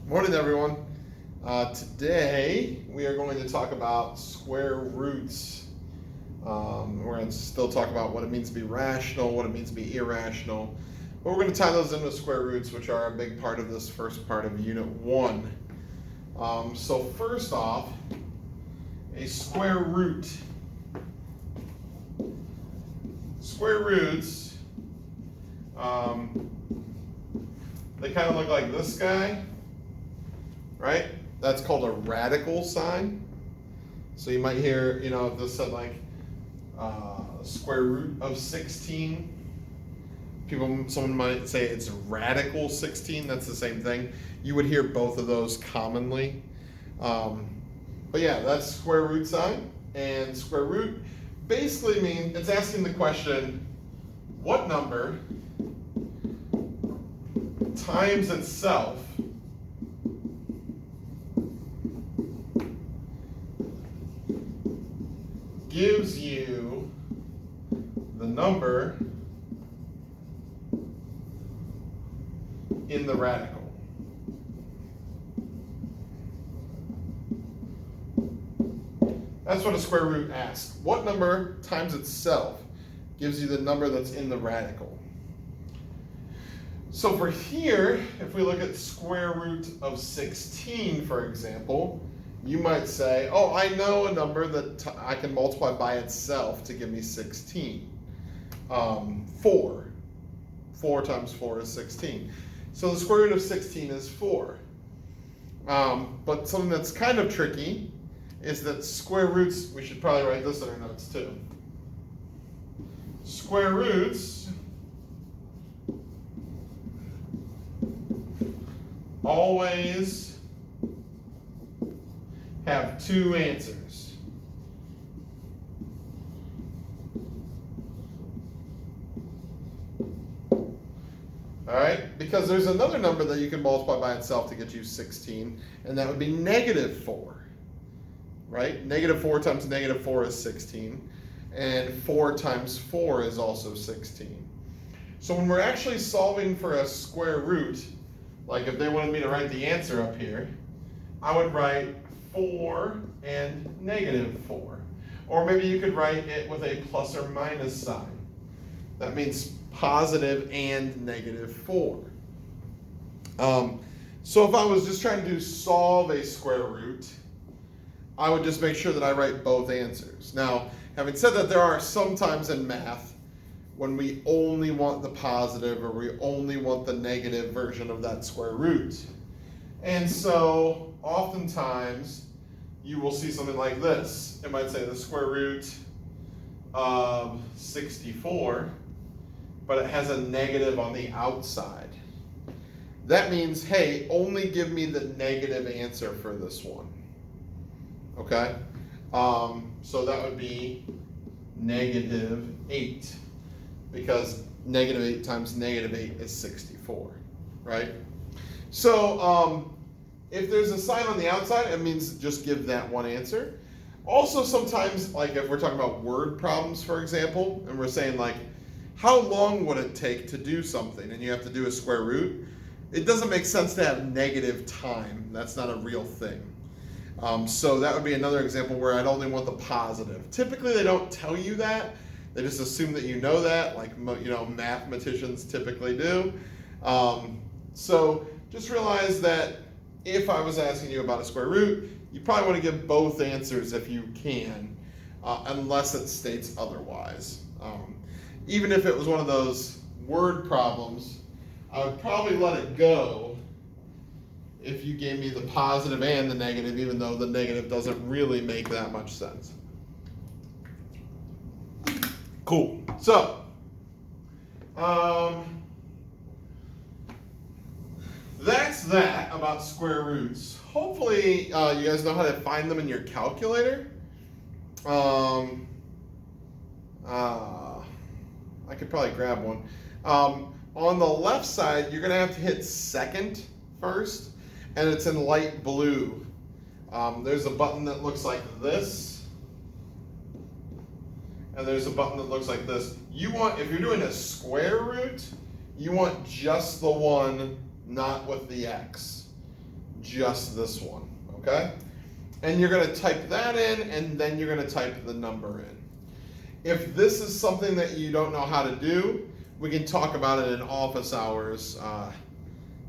Morning, everyone. Today we are going to talk about square roots. We're going to still talk about what it means to be rational, what it means to be irrational, but we're going to tie those into square roots, which are a big part of this first part of Unit 1. So first off, a square root. Square roots, they kind of look like this guy. Right? That's called a radical sign. So you might hear, if this said like square root of 16, someone might say it's radical 16. That's the same thing. You would hear both of those commonly. But yeah, that's square root sign. And square root basically means it's asking the question, what number times itself gives you the number in the radical. That's what a square root asks. What number times itself gives you the number that's in the radical? So for here, if we look at square root of 16, for example, you might say, oh, I know a number that I can multiply by itself to give me 16. 4. 4 times 4 is 16. So the square root of 16 is 4. But something that's kind of tricky is that square roots, we should probably write this in our notes too. Square roots always have two answers. All right, because there's another number that you can multiply by itself to get you 16, and that would be negative 4. Right? Negative 4 times negative 4 is 16, and 4 times 4 is also 16. So when we're actually solving for a square root, like if they wanted me to write the answer up here, I would write 4 and negative 4. Or maybe you could write it with a plus or minus sign. That means positive and negative 4. So if I was just trying to solve a square root, I would just make sure that I write both answers. Now, having said that, there are some times in math when we only want the positive or we only want the negative version of that square root. And so oftentimes you will see something like this. It might say the square root of 64, but it has a negative on the outside. That means, hey, only give me the negative answer for this one. Okay? So that would be negative 8, because negative 8 times negative 8 is 64, right? So if there's a sign on the outside, it means just give that one answer. Also, sometimes, like if we're talking about word problems, for example, and we're saying like, how long would it take to do something, and you have to do a square root, it doesn't make sense to have negative time. That's not a real thing. So that would be another example where I'd only want the positive. Typically, they don't tell you that. They just assume that you know that, like mathematicians typically do. So just realize that if I was asking you about a square root, you probably want to give both answers if you can, unless it states otherwise. Even if it was one of those word problems, I would probably let it go if you gave me the positive and the negative, even though the negative doesn't really make that much sense. Cool. So, that's that about square roots. Hopefully, you guys know how to find them in your calculator. I could probably grab one. On the left side, you're going to have to hit second first, and it's in light blue. There's a button that looks like this, and there's a button that looks like this. You want, if you're doing a square root, you want just the one not with the X. just this one, okay? And you're going to type that in, and then you're going to type the number in. If this is something that you don't know how to do, we can talk about it in office hours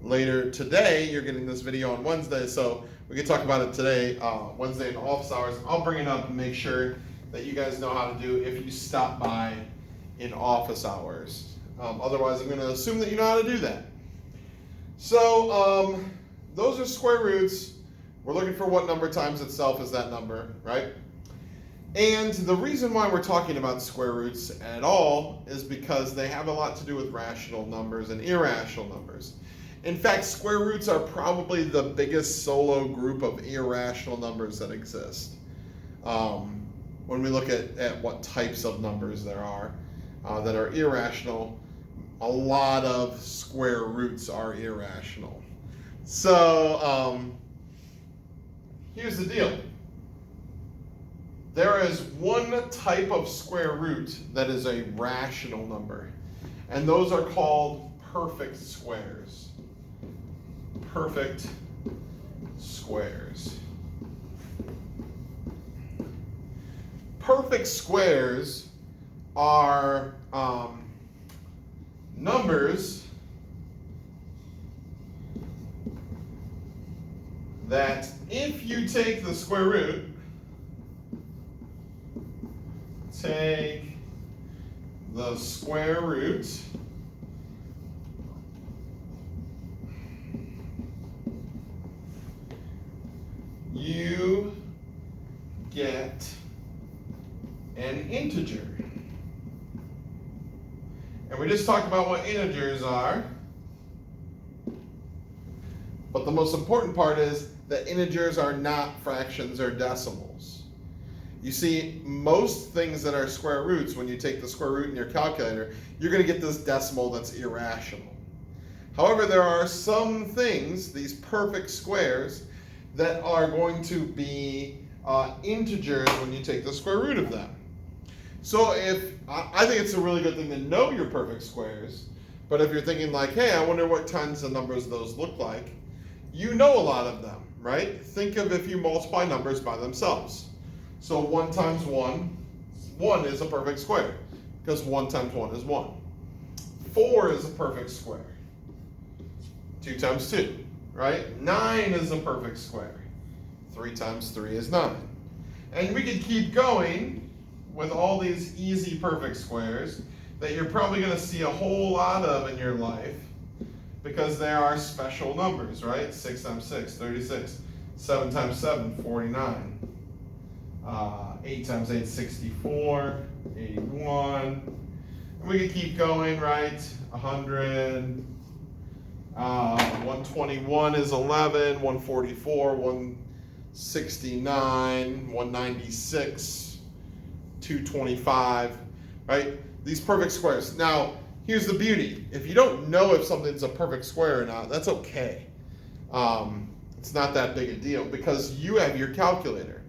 later today. You're getting this video on Wednesday, so we can talk about it today, Wednesday in office hours. I'll bring it up and make sure that you guys know how to do if you stop by in office hours. Otherwise, I'm going to assume that you know how to do that. So those are square roots. We're looking for what number times itself is that number, right? And the reason why we're talking about square roots at all is because they have a lot to do with rational numbers and irrational numbers. In fact, square roots are probably the biggest solo group of irrational numbers that exist. When we look at what types of numbers there are that are irrational, a lot of square roots are irrational. So here's the deal. There is one type of square root that is a rational number, and those are called perfect squares. Perfect squares. Perfect squares are numbers that if you take the square root, take the square root you get an integer. And we just talked about what integers are. But the most important part is that integers are not fractions or decimals. You see, most things that are square roots, when you take the square root in your calculator, you're going to get this decimal that's irrational. However, there are some things, these perfect squares, that are going to be integers when you take the square root of them. So I think it's a really good thing to know your perfect squares, but if you're thinking like, hey, I wonder what kinds of numbers those look like, you know a lot of them, right? Think of if you multiply numbers by themselves. So 1 times 1, 1 is a perfect square, because 1 times 1 is 1. 4 is a perfect square. 2 times 2, right? 9 is a perfect square. 3 times 3 is 9. And we could keep going with all these easy perfect squares that you're probably going to see a whole lot of in your life, because they are special numbers, right? 6 times 6, 36. 7 times 7, 49. 8 times 8, 64, 81. And we could keep going, right? 100. 121 is 11. 144, 169, 196, 225, right? These perfect squares. Now, here's the beauty. If you don't know if something's a perfect square or not, that's okay. It's not that big a deal because you have your calculator.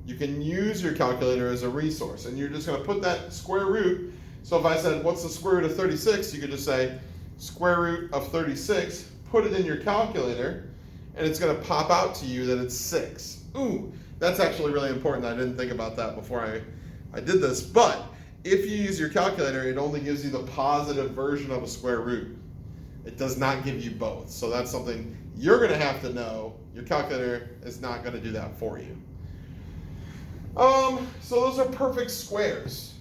You can use your calculator as a resource, and you're just going to put that square root. So if I said, what's the square root of 36? You could just say, square root of 36, put it in your calculator, and it's going to pop out to you that it's 6. Ooh, that's actually really important. I didn't think about that before I did this. But if you use your calculator, it only gives you the positive version of a square root. It does not give you both. So that's something you're going to have to know. Your calculator is not going to do that for you. So those are perfect squares.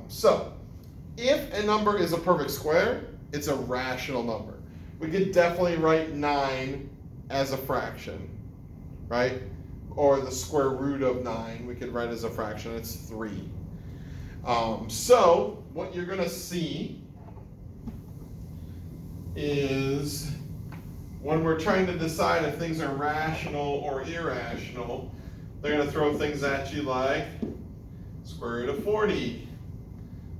So if a number is a perfect square, it's a rational number. We could definitely write 9 as a fraction, right? Or the square root of 9 we could write as a fraction. It's 3. So what you're going to see is when we're trying to decide if things are rational or irrational, they're going to throw things at you like square root of 40,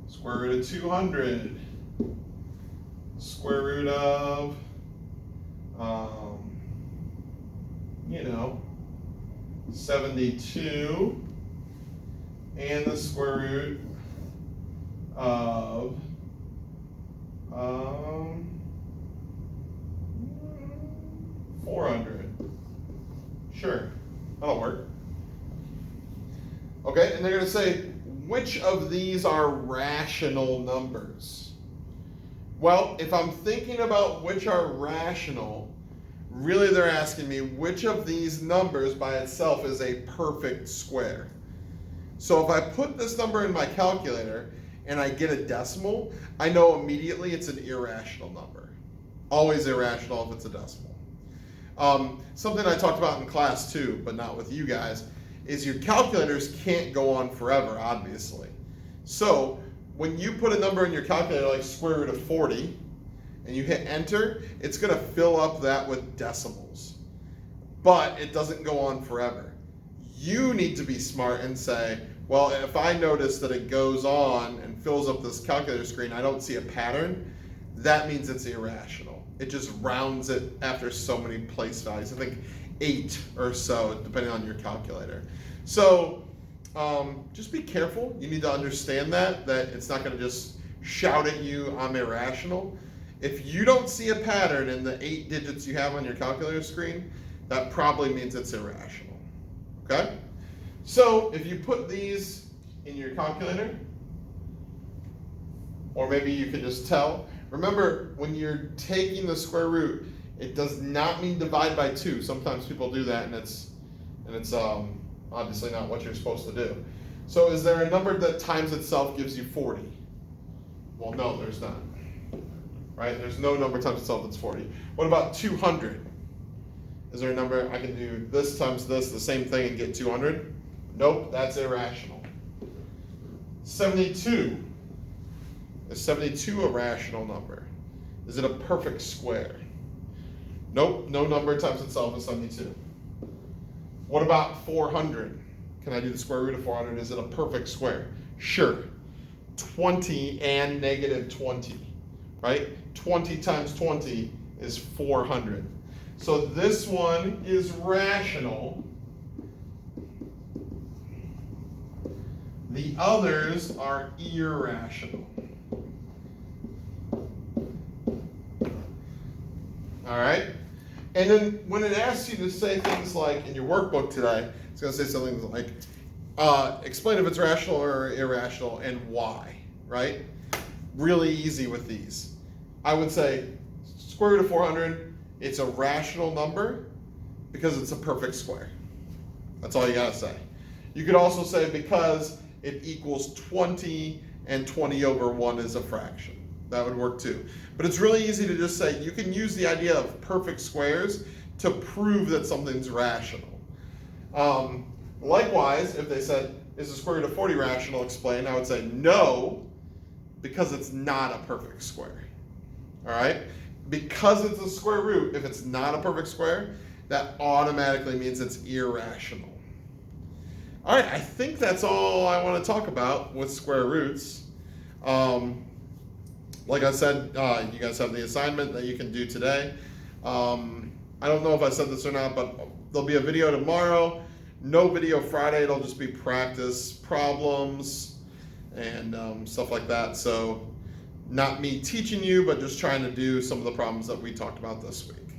square root of 200, square root of, 72, and the square root of 40. 400. Sure, that'll work. Okay, and they're going to say, which of these are rational numbers? Well, if I'm thinking about which are rational, really they're asking me which of these numbers by itself is a perfect square. So if I put this number in my calculator and I get a decimal, I know immediately it's an irrational number. Always irrational if it's a decimal. Something I talked about in class too, but not with you guys, is your calculators can't go on forever, obviously. So when you put a number in your calculator like square root of 40 and you hit enter, it's going to fill up that with decimals. But it doesn't go on forever. You need to be smart and say, well, if I notice that it goes on and fills up this calculator screen, I don't see a pattern, that means it's irrational. It just rounds it after so many place values. I think 8 or so, depending on your calculator. So just be careful. You need to understand that it's not going to just shout at you, I'm irrational. If you don't see a pattern in the 8 digits you have on your calculator screen, that probably means it's irrational. Okay? So if you put these in your calculator, or maybe you can just tell, remember when you're taking the square root, it does not mean divide by 2. Sometimes people do that and it's obviously not what you're supposed to do. So is there a number that times itself gives you 40? Well, no, there's not. Right? There's no number times itself that's 40. What about 200? Is there a number I can do this times this, the same thing, and get 200? Nope, that's irrational. 72. Is 72 a rational number? Is it a perfect square? Nope, no number times itself is 72. What about 400? Can I do the square root of 400? Is it a perfect square? Sure. 20 and negative 20, right? 20 times 20 is 400. So this one is rational. The others are irrational. All right? And then when it asks you to say things like, in your workbook today, it's going to say something like, explain if it's rational or irrational and why, right? Really easy with these. I would say square root of 400, it's a rational number because it's a perfect square. That's all you got to say. You could also say because it equals 20 and 20 over 1 is a fraction. That would work too. But it's really easy to just say, you can use the idea of perfect squares to prove that something's rational. Likewise, if they said, is the square root of 40 rational, explain, I would say no, because it's not a perfect square. All right? Because it's a square root, if it's not a perfect square, that automatically means it's irrational. All right, I think that's all I want to talk about with square roots. Like I said, you guys have the assignment that you can do today. I don't know if I said this or not, but there'll be a video tomorrow. No video Friday. It'll just be practice problems and stuff like that. So not me teaching you, but just trying to do some of the problems that we talked about this week.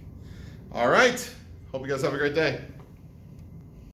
All right. Hope you guys have a great day.